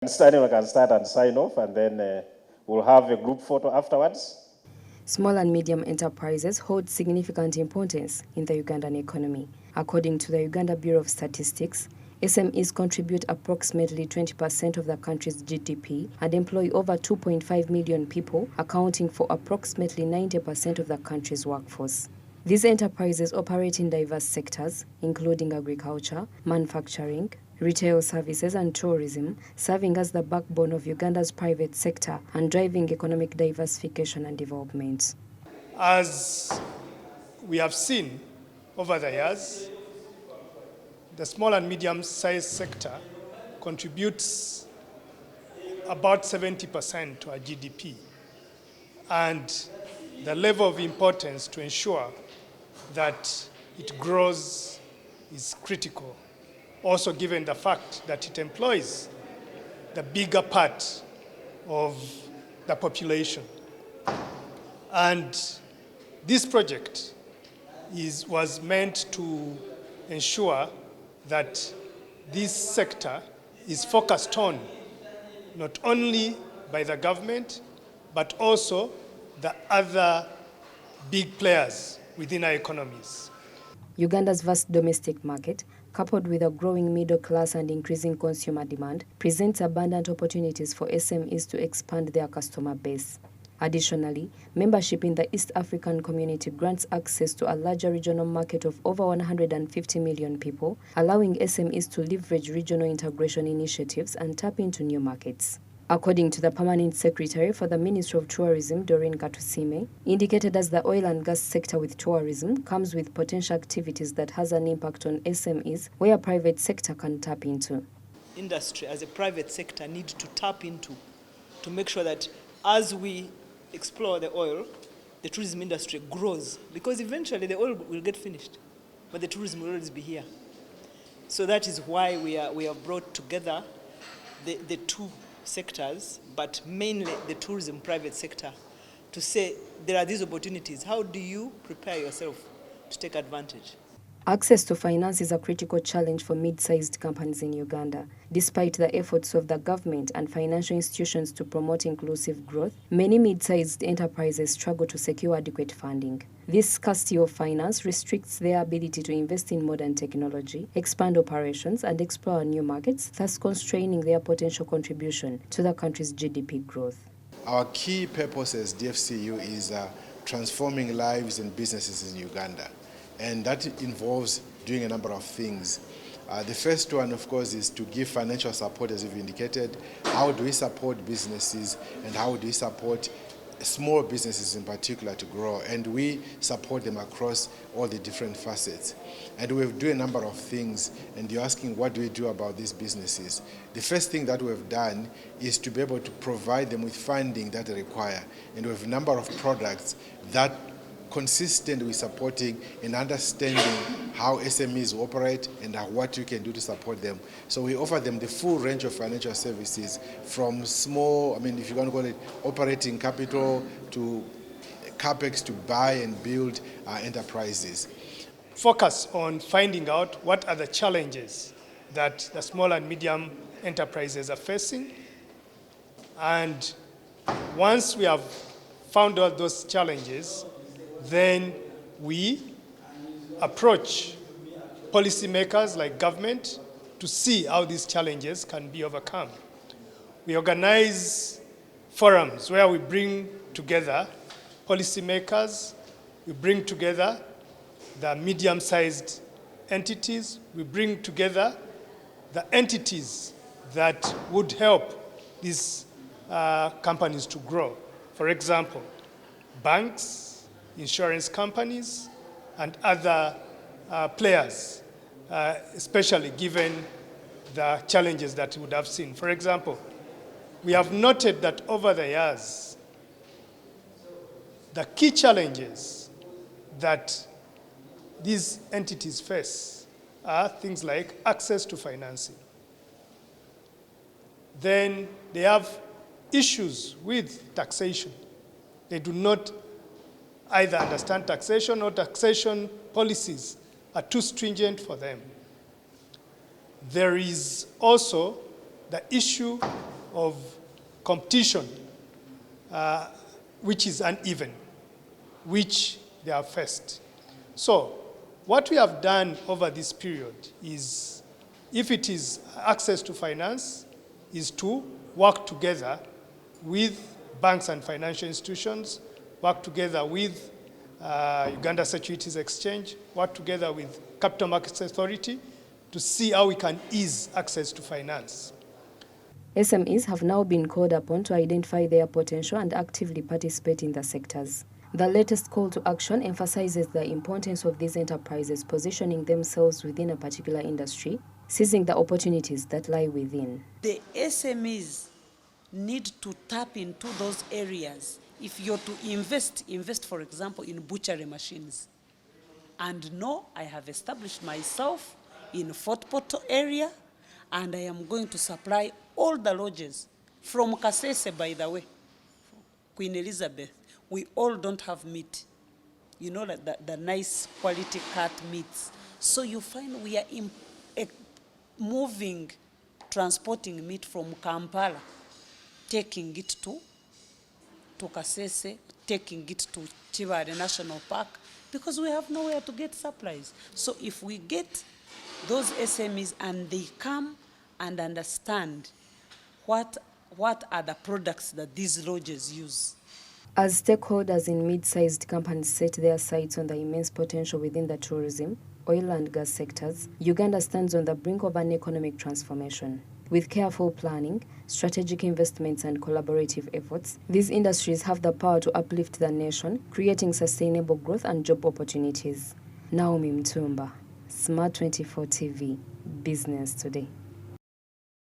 Anyone can start and sign off, and then we'll have a group photo afterwards. Small and medium enterprises hold significant importance in the Ugandan economy. According to the Uganda Bureau of Statistics, SMEs contribute approximately 20% of the country's GDP and employ over 2.5 million people, accounting for approximately 90% of the country's workforce. These enterprises operate in diverse sectors, including agriculture, manufacturing, retail services and tourism, serving as the backbone of Uganda's private sector and driving economic diversification and development. As we have seen over the years, the small and medium-sized sector contributes about 70% to our GDP, and the level of importance to ensure that it grows is critical. Also given the fact that it employs the bigger part of the population. And this project was meant to ensure that this sector is focused on not only by the government, but also the other big players within our economies. Uganda's vast domestic market, coupled with a growing middle class and increasing consumer demand, presents abundant opportunities for SMEs to expand their customer base. Additionally, membership in the East African community grants access to a larger regional market of over 150 million people, allowing SMEs to leverage regional integration initiatives and tap into new markets. According to the Permanent Secretary for the Ministry of Tourism, Doreen Gatusime, indicated as the oil and gas sector with tourism comes with potential activities that has an impact on SMEs where private sector can tap into. Industry as a private sector needs to tap into to make sure that as we explore the oil, the tourism industry grows, because eventually the oil will get finished, but the tourism will always be here. So that is why we have brought together the two sectors, but mainly the tourism private sector, to say there are these opportunities. How do you prepare yourself to take advantage? Access to finance is a critical challenge for mid-sized companies in Uganda. Despite the efforts of the government and financial institutions to promote inclusive growth, many mid-sized enterprises struggle to secure adequate funding. This scarcity of finance restricts their ability to invest in modern technology, expand operations, and explore new markets, thus constraining their potential contribution to the country's GDP growth. Our key purpose as DFCU is transforming lives and businesses in Uganda. And that involves doing a number of things. The first one, of course, is to give financial support, as you've indicated. How do we support businesses, and how do we support small businesses in particular to grow? And we support them across all the different facets. And we've done a number of things, and you're asking what do we do about these businesses. The first thing that we've done is to be able to provide them with funding that they require. And we have a number of products that consistent with supporting and understanding how SMEs operate and what you can do to support them. So we offer them the full range of financial services, from small, if you're going to call it operating capital, to capex to buy and build enterprises. Focus on finding out what are the challenges that the small and medium enterprises are facing. And once we have found out those challenges, then we approach policymakers like government to see how these challenges can be overcome. We organize forums where we bring together policymakers, we bring together the medium-sized entities, we bring together the entities that would help these companies to grow. For example, banks, insurance companies, and other players, especially given the challenges that we would have seen. For example, we have noted that over the years, the key challenges that these entities face are things like access to financing. Then they have issues with taxation. They do not either understand taxation, or taxation policies are too stringent for them. There is also the issue of competition, which is uneven, which they have faced. So what we have done over this period is, if it is access to finance, is to work together with banks and financial institutions, work together with Uganda Securities Exchange, work together with Capital Markets Authority to see how we can ease access to finance. SMEs have now been called upon to identify their potential and actively participate in the sectors. The latest call to action emphasizes the importance of these enterprises positioning themselves within a particular industry, seizing the opportunities that lie within. The SMEs need to tap into those areas. If you're to invest, for example, in butchery machines. And no, I have established myself in Fort Portal area, and I am going to supply all the lodges from Kasese, by the way, Queen Elizabeth. We all don't have meat. You know, like the nice quality cut meats. So you find we are transporting meat from Kampala, taking it to Kasese, taking it to Chivare National Park, because we have nowhere to get supplies. So if we get those SMEs and they come and understand what are the products that these lodges use. As stakeholders in mid-sized companies set their sights on the immense potential within the tourism, oil and gas sectors, Uganda stands on the brink of an economic transformation. With careful planning, strategic investments and collaborative efforts, these industries have the power to uplift the nation, creating sustainable growth and job opportunities. Naomi Mutumba, Smart24 TV, Business Today.